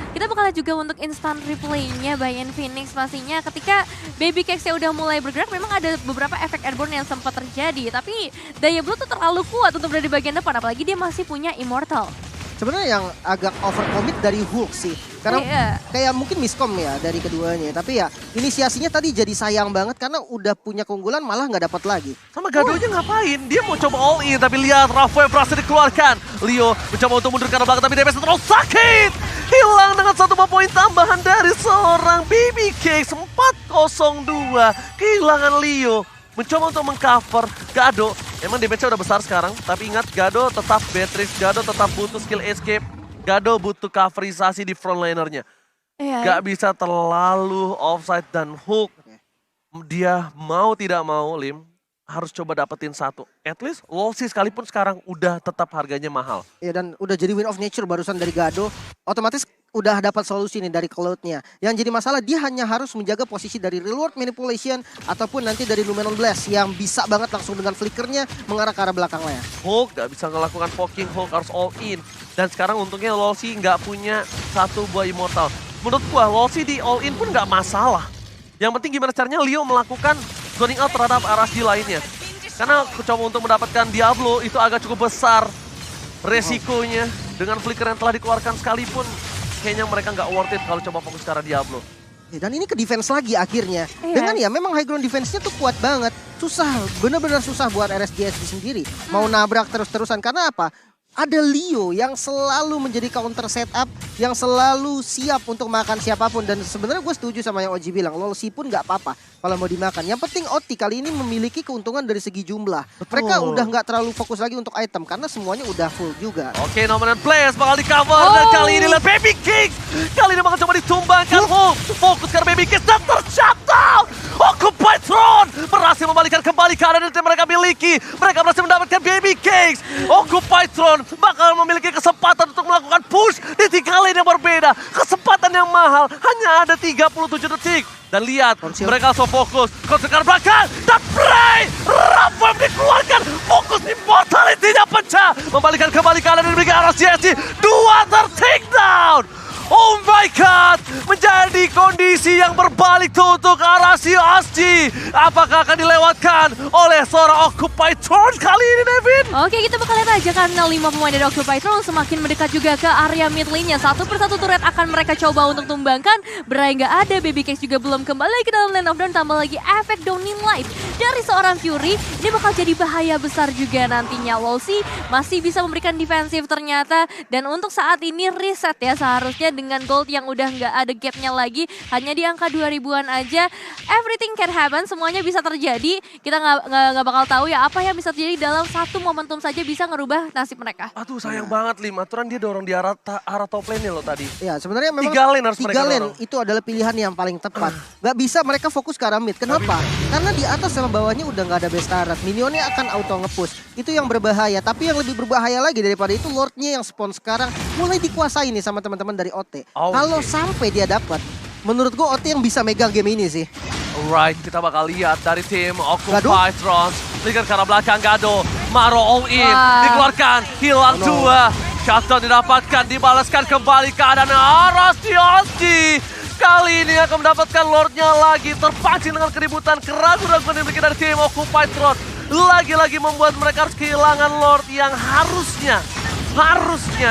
kita bakal lihat juga untuk instant replaynya Bayern Phoenix pastinya ketika Baby Cakes-nya udah mulai bergerak memang ada beberapa efek airborne yang sempat terjadi tapi daya Blue tuh terlalu kuat untuk berada di bagian depan apalagi dia masih punya Immortal. Sebenarnya yang agak overcommit dari Hulk sih. Karena kayak mungkin miskom ya dari keduanya. Tapi ya inisiasinya tadi jadi sayang banget karena udah punya keunggulan malah nggak dapat lagi. Sama Gadonya ngapain? Dia mau coba all in tapi lihat Rafael berhasil dikeluarkan. Leo mencoba untuk mundur ke arah belakang tapi DPS terlalu sakit. Hilang dengan satu poin tambahan dari seorang Baby Cakes 402. Kehilangan Leo. Mencoba untuk mengcover Gado. Emang damage-nya udah besar sekarang. Tapi ingat Gado tetap Beatrix. Gado tetap butuh skill escape. Gado butuh coverisasi di frontlinernya. Gak bisa terlalu offside dan Hulk. Dia mau tidak mau Lim. Harus coba dapetin satu. At least Lolsi sekalipun sekarang udah tetap harganya mahal. Ya dan udah jadi win of nature barusan dari Gado. Otomatis udah dapat solusi nih dari Cloud-nya. Yang jadi masalah dia hanya harus menjaga posisi dari reward manipulation ataupun nanti dari Numenor Blast yang bisa banget langsung dengan flickernya mengarah ke arah belakang layar. Hulk gak bisa ngelakukan poking, Hulk harus all in. Dan sekarang untungnya Lolsi nggak punya satu buah immortal. Menurut gua Lolsi di all in pun nggak masalah. Yang penting gimana caranya Leo melakukan zoning out terhadap Arashi lainnya. Karena coba untuk mendapatkan Diablo itu agak cukup besar resikonya. Dengan flicker yang telah dikeluarkan sekalipun kayaknya mereka nggak worth it kalau coba fokus ke arah Diablo. Dan ini ke defense lagi akhirnya. Dengan ya memang high ground defense-nya tuh kuat banget. Susah, bener-bener susah buat RSGSG sendiri. Mau nabrak terus-terusan karena apa? Ada Leo yang selalu menjadi counter setup, yang selalu siap untuk makan siapapun. Dan sebenarnya gue setuju sama yang Oji bilang, Lolsi pun nggak apa-apa kalau mau dimakan. Yang penting OT kali ini memiliki keuntungan dari segi jumlah. Mereka udah nggak terlalu fokus lagi untuk item karena semuanya udah full juga. Oke, Nominant Players bakal di-cover dan kali ini lihat Baby Cakes. Kali ini bakal coba ditumbangkan Hulk. Fokus ke Baby Cakes dan tershutdown. Occupy Throne berhasil membalikan kembali keadaan yang mereka miliki. Mereka berhasil mendapatkan Baby Cakes. Occupy Throne bakal memiliki kesempatan untuk melakukan push di 3 lane yang berbeda. Kesempatan yang mahal hanya ada 37 detik. Dan lihat, mereka langsung fokus. Konsekar belakang, dan Bray! Rafael dikeluarkan, fokus immortality-nya pecah. Membalikan kembali keadaan dan diberikan arah CSG. 2 ter-takedown! Oh my god, menjadi kondisi yang berbalik tuh untuk Arashi Asji. Apakah akan dilewatkan oleh seorang Occupy Throne kali ini, Nevin? Oke, kita bakal lihat aja karena 5 pemain dari Occupy Throne semakin mendekat juga ke area mid lane-nya. Satu persatu turret akan mereka coba untuk tumbangkan. Bray nggak ada, Baby Cakes juga belum kembali ke dalam lane of dawn. Tambah lagi efek Downing Light dari seorang Fury. Ini bakal jadi bahaya besar juga nantinya. Lolsi masih bisa memberikan defensif ternyata. Dan untuk saat ini reset ya seharusnya dengan gold yang udah nggak ada gapnya lagi. Hanya di angka 2000-an aja. Everything can happen, semuanya bisa terjadi. Kita nggak bakal tahu ya apa yang bisa terjadi dalam satu momentum saja bisa ngerubah nasib mereka. Aduh sayang banget Lim, aturan dia dorong di arah top lane loh tadi. Ya sebenarnya memang 3 lane harus mereka lane dorong. itu adalah pilihan yang paling tepat. Gak bisa mereka fokus ke arah mid. Kenapa? Karena di atas sama bawahnya udah nggak ada base turret. Minionnya akan auto nge-push. Itu yang berbahaya. Tapi yang lebih berbahaya lagi daripada itu, Lordnya yang spawn sekarang mulai dikuasai nih sama teman-teman dari OT. Kalau sampai dia dapat, menurut gue OT yang bisa megang game ini sih. Alright, kita bakal lihat dari tim Occupy Thrones. Flicker ke arah belakang Gado. Maro all in, dikeluarkan, hilang dua. Shutdown didapatkan, dibalaskan kembali keadaan Arasioski. Kali ini akan mendapatkan Lordnya lagi, terpancing dengan keributan, keraguan-keraguan yang dimiliki dari tim Occupy Thrones. Lagi-lagi membuat mereka harus kehilangan Lord yang harusnya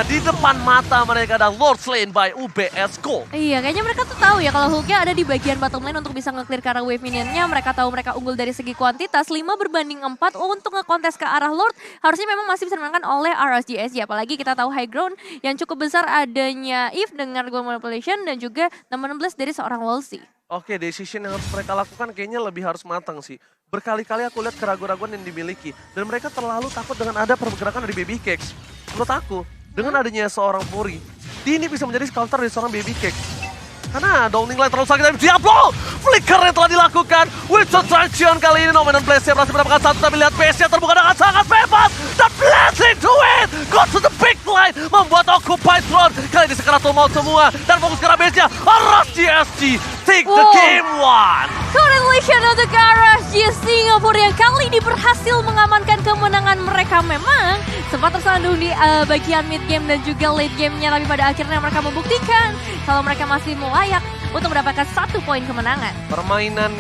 di depan mata mereka ada Lord slain by UBS Gold. Iya, kayaknya mereka tuh tahu ya kalau hooknya ada di bagian bottom lane untuk bisa nge-clear ke arah wave minionnya. Mereka tahu mereka unggul dari segi kuantitas, 5-4 untuk nge-kontes ke arah Lord. Harusnya memang masih bisa dimenangkan oleh RSGS ya. Apalagi kita tahu high ground yang cukup besar adanya Eve dengan goal manipulation dan juga nomor 16 dari seorang Wolsey. Oke, decision yang harus mereka lakukan kayaknya lebih harus matang sih. Berkali-kali aku lihat keraguan-keraguan yang dimiliki. Dan mereka terlalu takut dengan ada pergerakan dari Baby Cakes. Menurut aku, dengan adanya seorang Fury, dia ini bisa menjadi counter dari seorang Baby Cakes. Karena Downing Light terlalu sakit dari Diablo. Flicker yang telah dilakukan. With Traction kali ini Nomen dan Blaze berhasil mendapatkan satu. Tapi lihat pace-nya terbuka dengan sangat bebas. The blessing to it. Go to the big line. Membuat Occupy Throne. Kali ini sekeratul maut semua. Dan fokus ke arah base-nya. RSGSG take the game one. Correlation untuk RSGS Singapura yang kali ini berhasil mengamankan kemenangan mereka. Memang sempat tersandung di bagian mid game dan juga late game-nya. Tapi pada akhirnya mereka membuktikan kalau mereka masih layak untuk mendapatkan 1 poin kemenangan. Permainan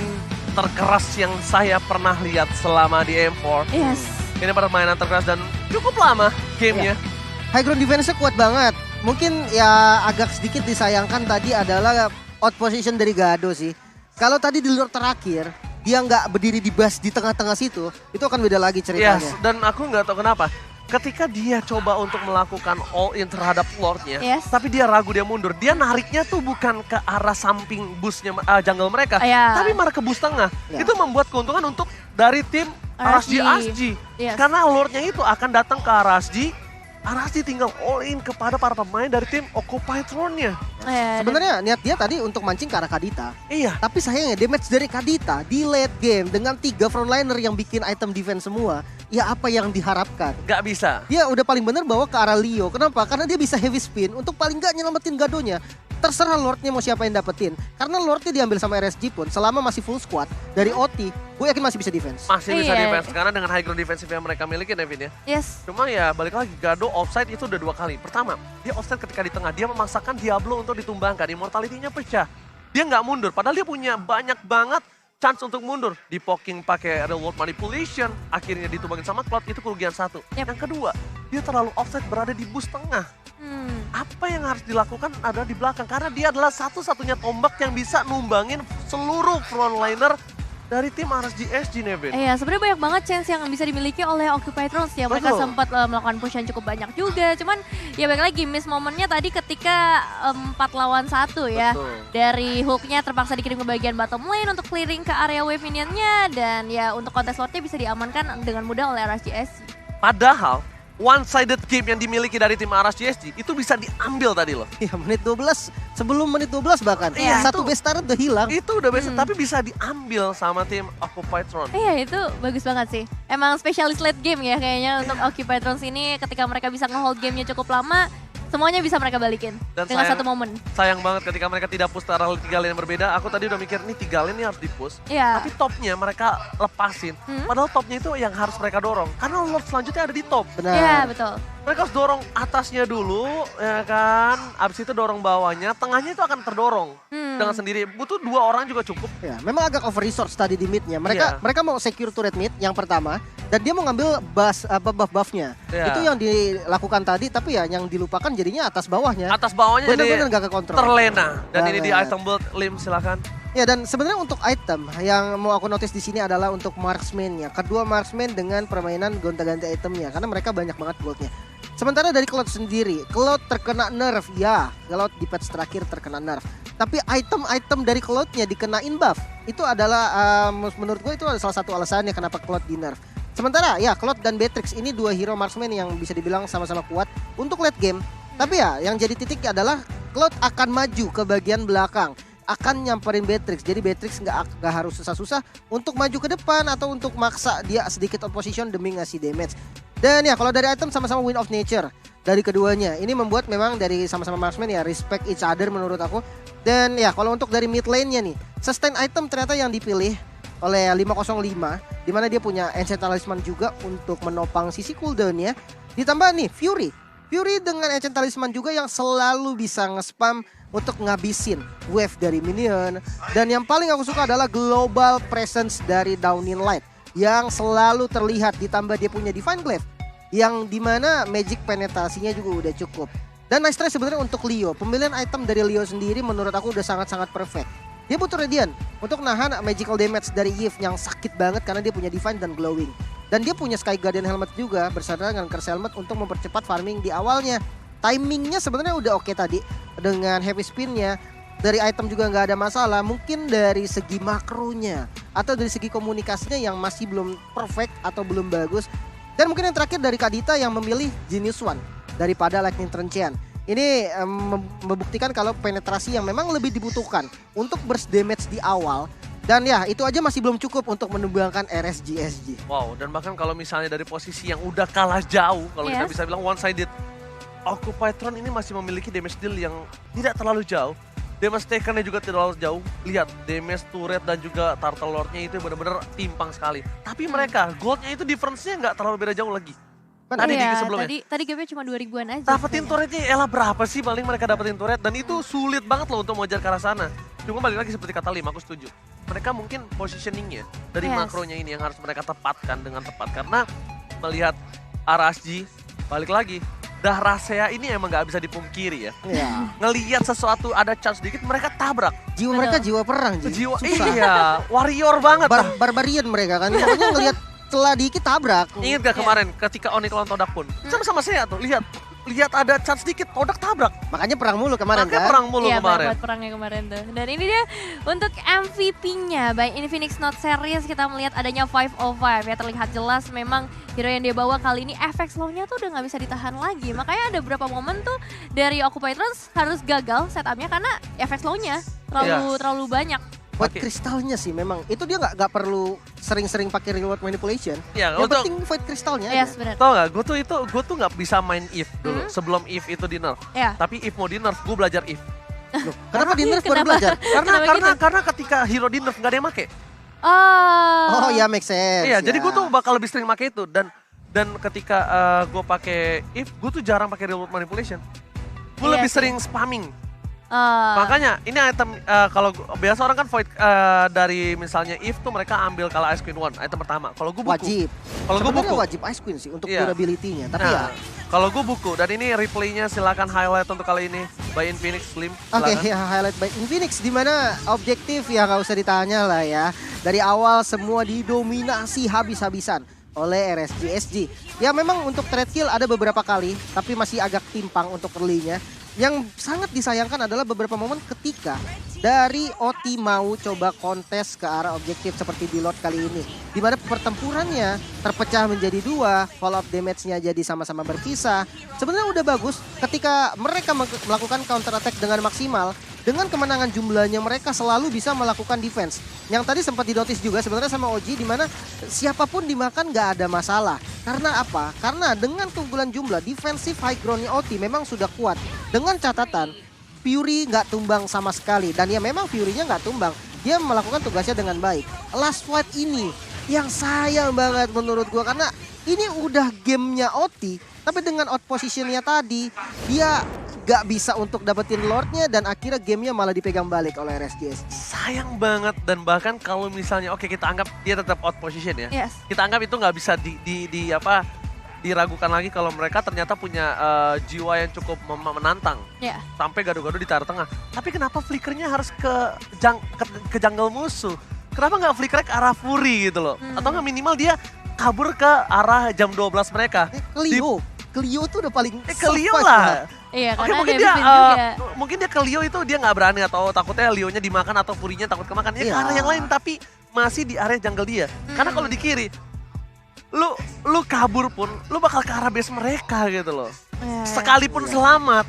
terkeras yang saya pernah lihat selama di M4. Yes. Ini permainan terkeras dan cukup lama gamenya. High ground defense-nya kuat banget. Mungkin ya agak sedikit disayangkan tadi adalah out position dari Gado sih. Kalau tadi di luar terakhir, dia nggak berdiri di base di tengah-tengah situ, itu akan beda lagi ceritanya. Yes, dan aku nggak tahu kenapa. Ketika dia coba untuk melakukan all in terhadap Lordnya, tapi dia ragu, dia mundur. Dia nariknya tuh bukan ke arah samping busnya jungle mereka, tapi malah ke bus tengah. Itu membuat keuntungan untuk dari tim RSG. Karena Lordnya itu akan datang ke RSG tinggal all in kepada para pemain dari tim Occupy Throne-nya. Sebenarnya niat dia tadi untuk mancing ke arah Kadita. Iya. Tapi sayangnya damage dari Kadita di late game dengan 3 frontliner yang bikin item defense semua. Ya apa yang diharapkan? Gak bisa. Dia udah paling bener bawa ke arah Leo. Kenapa? Karena dia bisa heavy spin untuk paling gak nyelamatin Gadonya. Terserah Lordnya mau siapa yang dapetin. Karena Lordnya diambil sama RSG pun selama masih full squad dari OT, gue yakin masih bisa defense. Masih bisa defense karena dengan high ground defensive yang mereka miliki, Nevin ya. Yes. Cuma ya balik lagi, Gado offside itu udah 2 kali. Pertama, dia offside ketika di tengah. Dia memaksakan Diablo untuk ditumbangkan. Immortality-nya pecah. Dia nggak mundur. Padahal dia punya banyak banget chance untuk mundur. Di poking pakai real world manipulation. Akhirnya ditumbangin sama Cloud, itu kerugian 1. Yang kedua, dia terlalu offside berada di bus tengah. Apa yang harus dilakukan adalah di belakang. Karena dia adalah satu-satunya tombak yang bisa numbangin seluruh frontliner dari tim RSGSG, Nevin. Iya, sebenarnya banyak banget chance yang bisa dimiliki oleh Occupy Thrones ya. Mereka sempat melakukan push yang cukup banyak juga. Cuman ya balik lagi miss momennya tadi ketika 4 lawan 1 ya. Dari hooknya terpaksa dikirim ke bagian bottom lane untuk clearing ke area wave minionnya. Dan ya untuk kontes Lordnya bisa diamankan dengan mudah oleh RSGSG. Padahal one-sided game yang dimiliki dari tim RSGSG itu bisa diambil tadi loh. Iya, menit 12, sebelum menit 12 bahkan. Satu base turret udah hilang. Itu udah biasa, tapi bisa diambil sama tim Occupy Throne. Iya, itu bagus banget sih. Emang spesialis late game ya kayaknya untuk Occupy Thrones ini. Ketika mereka bisa nge-hold gamenya cukup lama, semuanya bisa mereka balikin dengan satu momen. Sayang banget ketika mereka tidak push arah 3 lane yang berbeda. Aku tadi udah mikir, nih 3 lane ini harus di-push. Tapi topnya mereka lepasin. Padahal topnya itu yang harus mereka dorong. Karena Lord selanjutnya ada di top. Iya, betul. Mereka harus dorong atasnya dulu, ya kan. Abis itu dorong bawahnya, tengahnya itu akan terdorong dengan sendiri. Butuh 2 orang juga cukup. Ya, memang agak over resource tadi di midnya. Mereka mau secure turret mid yang pertama, dan dia mau ngambil buff-buffnya. Itu yang dilakukan tadi, tapi ya yang dilupakan jadinya atas bawahnya. Atas bawahnya bener-bener gak kekontrol. Terlena. Dan ini di item build, Lim silakan. Ya, dan sebenarnya untuk item yang mau aku notice di sini adalah untuk marksman-nya. Kedua marksman dengan permainan gonta-ganti itemnya, karena mereka banyak banget goldnya. Sementara dari Cloud sendiri, Cloud terkena nerf, ya. Cloud di patch terakhir terkena nerf. Tapi item-item dari Cloud-nya dikenain buff. Itu adalah, menurut gue itu adalah salah satu alasannya kenapa Cloud di nerf. Sementara ya Cloud dan Beatrix ini 2 hero marksman yang bisa dibilang sama-sama kuat untuk late game. Tapi ya yang jadi titik adalah Cloud akan maju ke bagian belakang. akan nyamperin Beatrix. Jadi Beatrix nggak harus susah-susah untuk maju ke depan atau untuk maksa dia sedikit out position demi ngasih damage. Dan ya kalau dari item sama-sama Wind of Nature dari keduanya. Ini membuat memang dari sama-sama marksman ya respect each other menurut aku. Dan ya kalau untuk dari mid lane-nya nih, sustain item ternyata yang dipilih oleh 505 di mana dia punya Ancient Talisman juga untuk menopang sisi cooldown-nya. Ditambah nih Fury dengan Ancient Talisman juga yang selalu bisa nge-spam untuk ngabisin wave dari minion. Dan yang paling aku suka adalah global presence dari Downing Light yang selalu terlihat, ditambah dia punya Divine Glaive yang dimana magic penetrasinya juga udah cukup. Dan nice try sebenarnya untuk Leo. Pemilihan item dari Leo sendiri menurut aku udah sangat-sangat perfect. Dia butuh Radiant untuk nahan magical damage dari Eve yang sakit banget karena dia punya Divine dan Glowing. Dan dia punya Sky Guardian Helmet juga bersama dengan Curse Helmet untuk mempercepat farming di awalnya. Timingnya sebenarnya udah oke tadi dengan heavy spinnya. Dari item juga nggak ada masalah. Mungkin dari segi makronya atau dari segi komunikasinya yang masih belum perfect atau belum bagus. Dan mungkin yang terakhir dari Kadita yang memilih Genius One daripada Lightning Trenchian. Ini membuktikan kalau penetrasi yang memang lebih dibutuhkan untuk burst damage di awal. Dan ya itu aja masih belum cukup untuk menumbangkan RSGSG. Wow, dan bahkan kalau misalnya dari posisi yang udah kalah jauh, kalau kita bisa bilang one sided, Occupytron ini masih memiliki damage deal yang tidak terlalu jauh. Damage takernya juga tidak terlalu jauh. Lihat, damage turret dan juga Turtle Lord-nya itu benar-benar timpang sekali. Tapi mereka, goldnya itu difference-nya nggak terlalu beda jauh lagi. Tadi di sebelumnya. Tadi gamenya cuma 2000-an aja. Dapetin turretnya elah berapa sih paling mereka dapetin turret. Dan itu sulit banget loh untuk mengejar ke arah sana. Cuma balik lagi seperti kata Lim, aku setuju. Mereka mungkin positioningnya dari makronya ini yang harus mereka tepatkan dengan tepat. Karena melihat RSG, balik lagi. Dahrasea ini emang gak bisa dipungkiri ya. Ngelihat sesuatu ada chance dikit mereka tabrak. Jiwa mereka jiwa perang. Jiwa, iya, warrior banget. Barbarian mereka kan. Pokoknya ngelihat celah dikit tabrak. Ingat gak kemarin ketika Onyx lawan Todak pun. Sama-sama saya tuh, lihat ada chance dikit, Todak tabrak. Makanya perang mulu kemarin Makanya kan. perang mulu kemarin. Iya, perangnya kemarin tuh. Dan ini dia untuk MVP-nya by Infinix Note Series kita melihat adanya 505 ya, terlihat jelas memang hero yang dia bawa kali ini efek slow-nya tuh udah nggak bisa ditahan lagi. Makanya ada beberapa momen tuh dari Occupytron harus gagal setupnya karena efek slow-nya terlalu banyak. Void kristalnya sih memang itu dia nggak perlu sering-sering pakai reward manipulation. Ya, yang penting void kristalnya. Yes, benar. Tau gak, gue tuh nggak bisa main if dulu sebelum if itu di nerf. Tapi if mau di nerf, gue belajar if. Loh, kenapa di nerf baru belajar? Karena ketika hero di nerf nggak ada yang make. Oh ya, make sense. Iya, jadi gue tuh bakal lebih sering make itu dan ketika gue pakai if, gue tuh jarang pakai reward manipulation. Gue lebih sering spamming. Makanya ini item kalau biasa orang kan void dari misalnya if tuh mereka ambil kalau Ice Queen 1 item pertama. Kalau gue buku. Wajib. Kalau gue buku wajib Ice Queen sih untuk durability-nya. Tapi kalau gue buku dan ini replaynya silakan highlight untuk kali ini by Infinix Slim. Oke, highlight by Infinix di mana objektif ya nggak usah ditanya lah ya. Dari awal semua didominasi habis-habisan oleh RSGSG. Ya memang untuk trade kill ada beberapa kali tapi masih agak timpang untuk early-nya. Yang sangat disayangkan adalah beberapa momen ketika dari OT mau coba kontes ke arah objektif seperti di Lord kali ini. Di mana pertempurannya terpecah menjadi dua, fall of damage-nya jadi sama-sama berpisah. Sebenarnya udah bagus ketika mereka melakukan counter attack dengan maksimal. Dengan kemenangan jumlahnya mereka selalu bisa melakukan defense. Yang tadi sempat dinotis juga sebenarnya sama Oji di mana siapapun dimakan gak ada masalah. Karena apa? Karena dengan keunggulan jumlah defensive high ground-nya OT memang sudah kuat. Dengan catatan Fury nggak tumbang sama sekali. Dan ya memang Fury-nya nggak tumbang. Dia melakukan tugasnya dengan baik. Last fight ini yang sayang banget menurut gua karena ini udah gamenya OT. Tapi dengan out positionnya tadi dia gak bisa untuk dapetin Lordnya dan akhirnya gamenya malah dipegang balik oleh RSGS. Sayang banget dan bahkan kalau misalnya kita anggap dia tetap out position ya. Kita anggap itu nggak bisa diragukan lagi kalau mereka ternyata punya jiwa yang cukup menantang. Sampai gado-gado di tengah. Tapi kenapa flickernya harus ke jungle musuh? Kenapa nggak flickernya ke arah Fury gitu loh? Atau nggak minimal dia kabur ke arah jam 12 mereka. Clio tuh udah paling Clio lah. Iya, karena mungkin dia ke Leo itu dia nggak berani atau takutnya Leo-nya dimakan atau Fury-nya takut kemakan. Ya karena yang lain tapi masih di area jungle dia. Karena kalau di kiri lu kabur pun lu bakal ke arah base mereka gitu loh. Sekalipun selamat.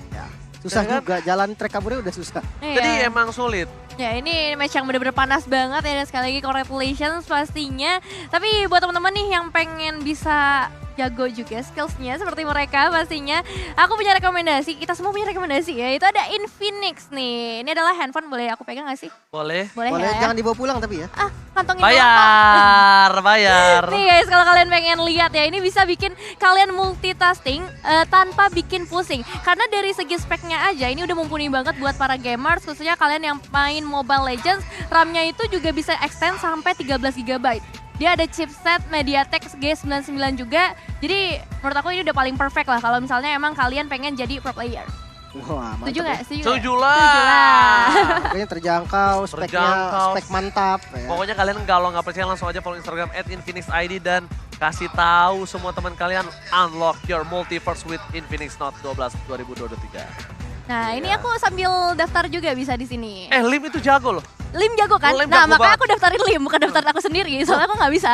Susah juga, jalan trek kaburnya udah susah. Jadi emang sulit. Ya ini match yang bener-bener panas banget ya, dan sekali lagi congratulations pastinya. Tapi buat teman-teman nih yang pengen bisa jago juga skillsnya seperti mereka pastinya, aku punya rekomendasi, kita semua punya rekomendasi ya, itu ada Infinix nih. Ini adalah handphone, boleh aku pegang gak sih? Boleh. Boleh Boleh, ya? jangan dibawa pulang tapi ya. Kantongin doang, Pak. Bayar. Nih guys, kalau kalian pengen lihat ya, ini bisa bikin kalian multitasking tanpa bikin pusing. Karena dari segi speknya aja, ini udah mumpuni banget buat para gamers, khususnya kalian yang main Mobile Legends. RAM-nya itu juga bisa extend sampai 13 GB. Dia ada chipset MediaTek G99 juga. Jadi menurut aku ini udah paling perfect lah kalau misalnya emang kalian pengen jadi pro player. Wah, mantap. Setuju nggak? Setuju Setuju nggak? lah. Setuju lah. Kayaknya terjangkau, speknya Terjangkau. spek mantap. Ya. Pokoknya kalian kalau nggak percaya langsung aja follow Instagram @infinixid dan kasih tahu semua teman kalian unlock your multiverse with Infinix Note 12 2023. Nah, ini aku sambil daftar juga bisa di sini. Lim itu jago loh. Lim jago kan? Lim Nah, jago makanya banget. aku daftarin Lim, bukan daftar aku sendiri, soalnya aku nggak bisa.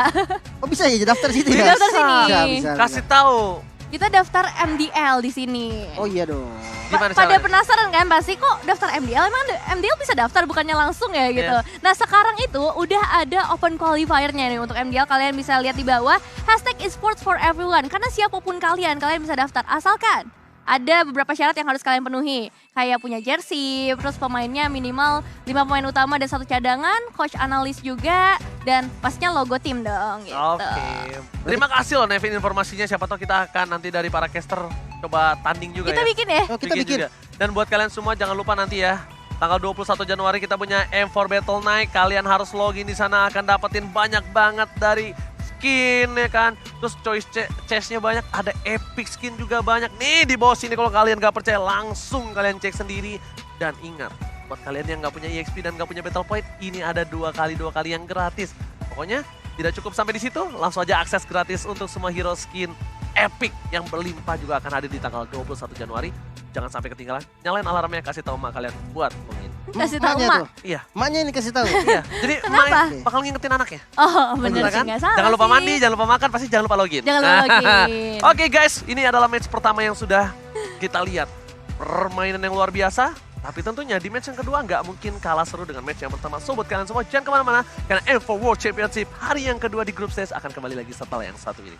Oh bisa ya daftar situ ya? Daftar sini. Bisa. Kasih tahu. Kita daftar MDL di sini. Oh iya dong. Gimana Pada caranya? penasaran kan pasti kok daftar MDL, emang MDL bisa daftar bukannya langsung ya gitu. Nah sekarang itu udah ada open qualifier-nya nih untuk MDL, kalian bisa lihat di bawah #esports for everyone, karena siapapun kalian bisa daftar asalkan ada beberapa syarat yang harus kalian penuhi, kayak punya jersey, terus pemainnya minimal 5 pemain utama dan 1 cadangan, coach analis juga, dan pastinya logo tim dong gitu. Oke. Terima kasih loh Nevin informasinya. Siapa tahu kita akan nanti dari para caster coba tanding juga Kita ya. bikin ya. Oh kita bikin. juga. Dan buat kalian semua jangan lupa nanti ya. Tanggal 21 Januari kita punya M4 Battle Night. Kalian harus login di sana, akan dapetin banyak banget dari skin ya kan. Terus choice chestnya banyak, ada epic skin juga banyak. Nih di bawah sini kalau kalian gak percaya langsung kalian cek sendiri. Dan ingat, buat kalian yang gak punya EXP dan gak punya Battle Point, ini ada 2 kali yang gratis. Pokoknya tidak cukup sampai di situ, langsung aja akses gratis untuk semua hero skin epic yang berlimpah juga akan hadir di tanggal 21 Januari. Jangan sampai ketinggalan, nyalain alarmnya, kasih tahu emak kalian buat login. Kasih tahu Maknya Mak. tuh. Iya, Maknya ini kasih tahu. iya. Jadi emak bakal ngingetin anaknya. Oh bener Bener sih, kan? nggak salah Jangan lupa sih. mandi, jangan lupa makan, pasti jangan lupa login. Jangan lupa login. Oke guys, ini adalah match pertama yang sudah kita lihat. Permainan yang luar biasa, tapi tentunya di match yang kedua nggak mungkin kalah seru dengan match yang pertama. So buat kalian semua jangan kemana-mana, karena M4 World Championship hari yang kedua di grup stage akan kembali lagi setelah yang satu ini.